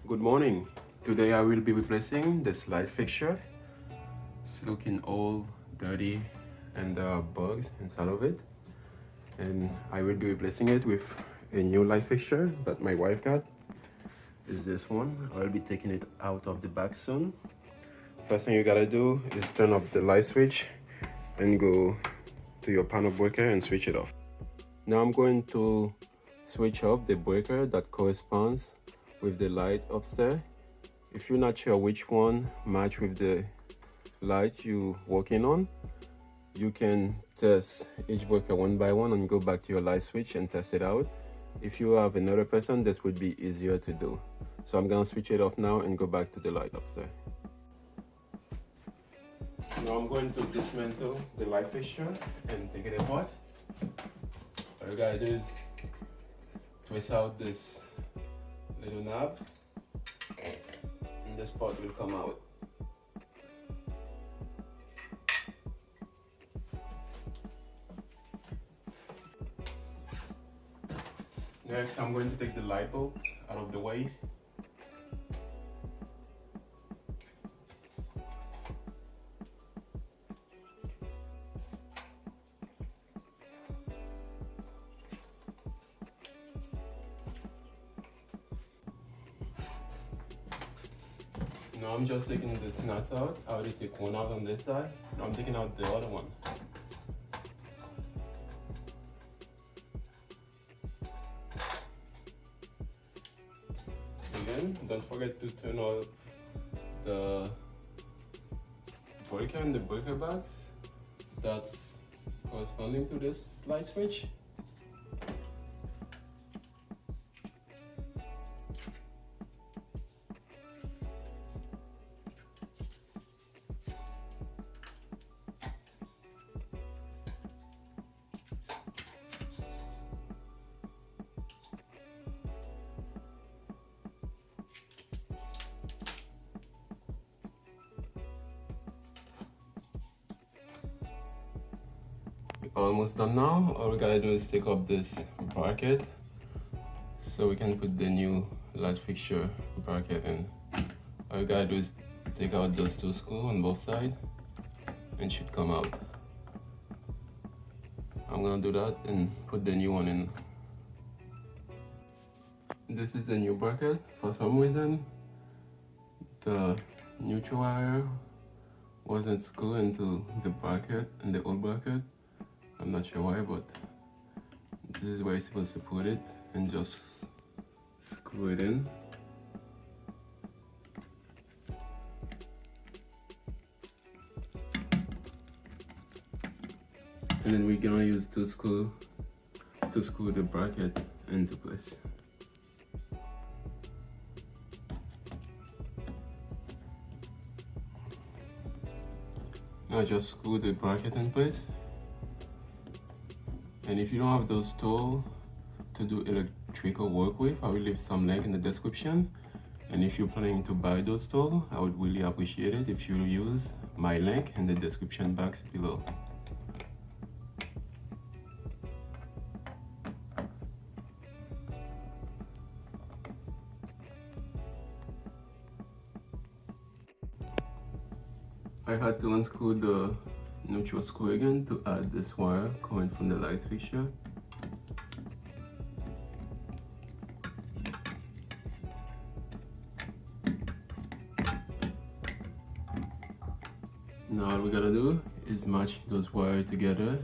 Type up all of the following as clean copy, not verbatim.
Good morning. Today I will be replacing this light fixture. It's looking all dirty and there are bugs inside of it. And I will be replacing it with a new light fixture that my wife got. Is this one. I'll be taking it out of the back soon. First thing you gotta do is turn off the light switch and go to your panel breaker and switch it off. Now I'm going to switch off the breaker that corresponds with the light upstairs. If you're not sure which one match with the light you're working on, you can test each breaker one by one and go back to your light switch and test it out. If you have another person, this would be easier to do. So I'm gonna switch it off now and go back to the light upstairs. Now I'm going to dismantle the light fixture and take it apart. All you gotta do is twist out this little knob and this part will come out. Next, I'm going to take the light bulbs out of the way. Now I'm just taking the nuts out. I already take one out on this side. Now I'm taking out the other one. Again, don't forget to turn off the breaker and the breaker box that's corresponding to this light switch. Almost done now. All we gotta do is take up this bracket so we can put the new light fixture bracket in. All we gotta do is take out those two screws on both sides and it should come out. I'm gonna do that and put the new one in. This is the new bracket. For some reason the neutral wire wasn't screwed into the bracket and the old bracket. I'm not sure why, but this is where you're supposed to put it and just screw it in. And then we're gonna use two screws to screw the bracket into place. Now just screw the bracket in place. And if you don't have those tools to do electrical work with, I will leave some link in the description. And if you're planning to buy those tools, I would really appreciate it if you use my link in the description box below. I had to unscrew the neutral screw again to add this wire coming from the light fixture. Now all we gotta do is match those wires together.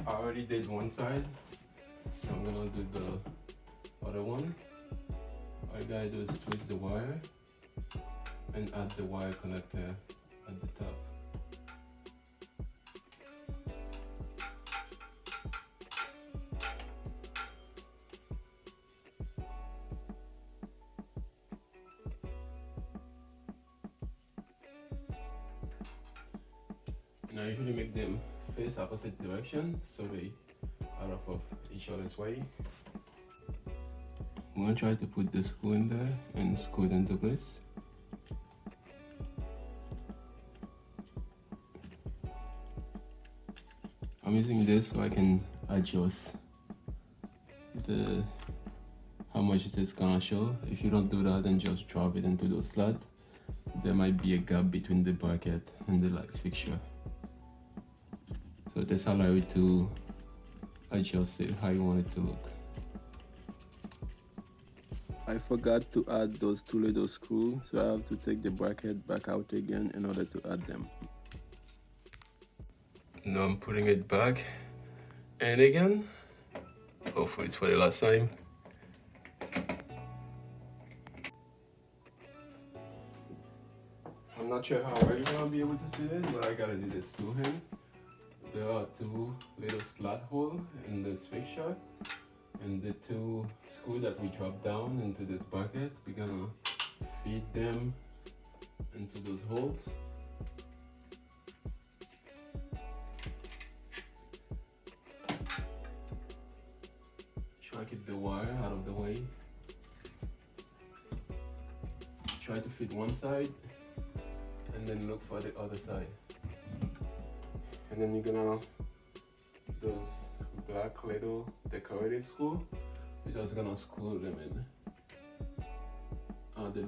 I already did one side, so I'm gonna do the other one. All you gotta do is twist the wire and add the wire connector at the top. And I usually make them face opposite direction so they are off of each other's way. I'm gonna try to put the screw in there and screw it into place. I'm using this so I can adjust the how much it is gonna show. If you don't do that and just drop it into those slots, there might be a gap between the bracket and the light fixture. So this allows you to adjust it how you want it to look. I forgot to add those two little screws, so I have to take the bracket back out again in order to add them. Now I'm putting it back and again. Hopefully it's for the last time. I'm not sure how well you're gonna be able to see this, but I gotta do this to him. There are two little slot holes in this fixture, and the two screws that we drop down into this bracket, we're gonna feed them into those holes. Try to keep the wire out of the way. Try to fit one side and then look for the other side. And then you're gonna, those black little decorative screws, you're just gonna screw them in. The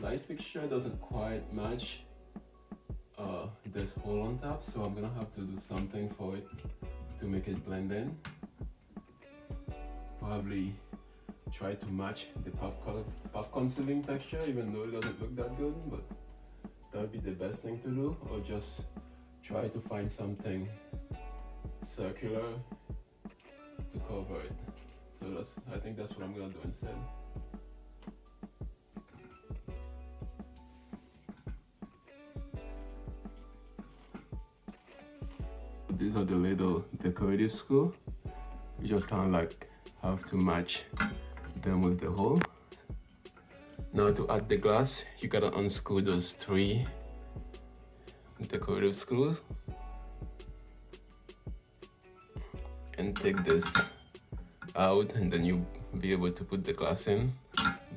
light fixture doesn't quite match this hole on top, so I'm gonna have to do something for it to make it blend in. Probably try to match the popcorn ceiling texture, even though it doesn't look that good, but that would be the best thing to do, or just try to find something circular to cover it. So I think that's what I'm gonna do instead. These are the little decorative screws. You just kind of like have to match them with the hole. Now to add the glass, you gotta unscrew those three decorative screws and take this out, and then you'll be able to put the glass in,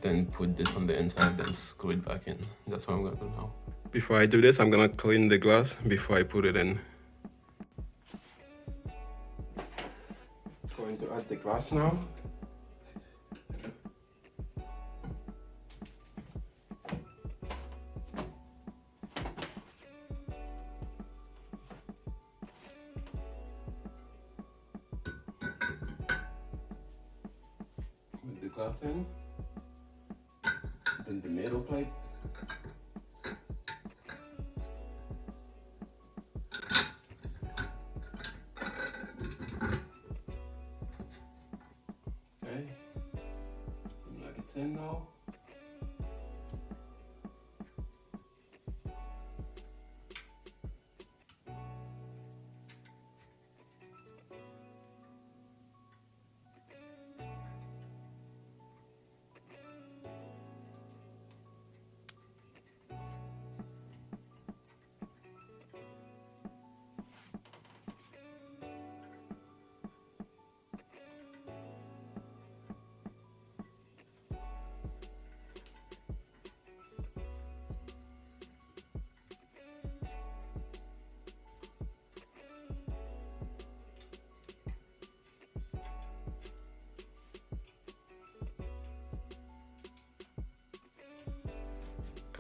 then put this on the inside, then screw it back in. That's what I'm gonna do now. Before I do this, I'm gonna clean the glass before I put it in. Going to add the glass now. Put the glass in, then the metal plate. Okay, seems like it's in now.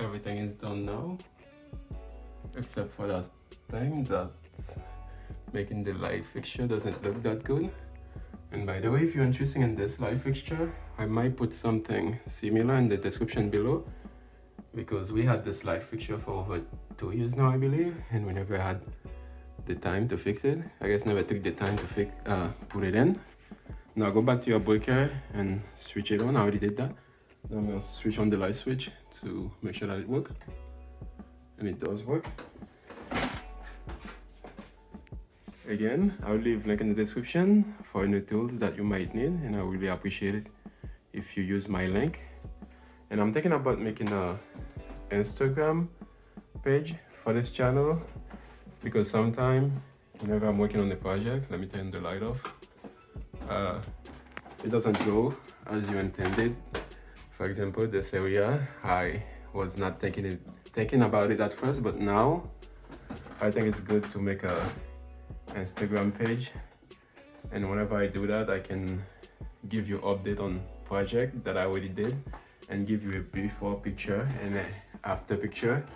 Everything is done now, except for that thing that's making the light fixture doesn't look that good. And by the way, if you're interested in this light fixture, I might put something similar in the description below, because we had this light fixture for over 2 years now, I believe, and we never had the time to fix it. I guess never took the time to put it in. Now go back to your breaker and switch it on. I already did that. Now I'm gonna switch on the light switch to make sure that it works, and it does work. Again, I'll leave link in the description for any tools that you might need, and I really appreciate it if you use my link. And I'm thinking about making a Instagram page for this channel, because sometimes whenever I'm working on the project, let me turn the light off, it doesn't go as you intended. For example, this area, I was not thinking about it at first, but now I think it's good to make a Instagram page and whenever I do that, I can give you update on project that I already did and give you a before picture and a after picture,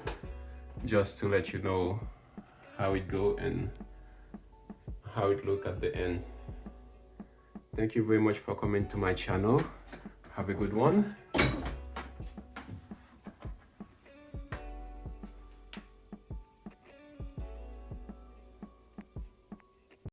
just to let you know how it go and how it look at the end. Thank you very much for coming to my channel. Have a good one.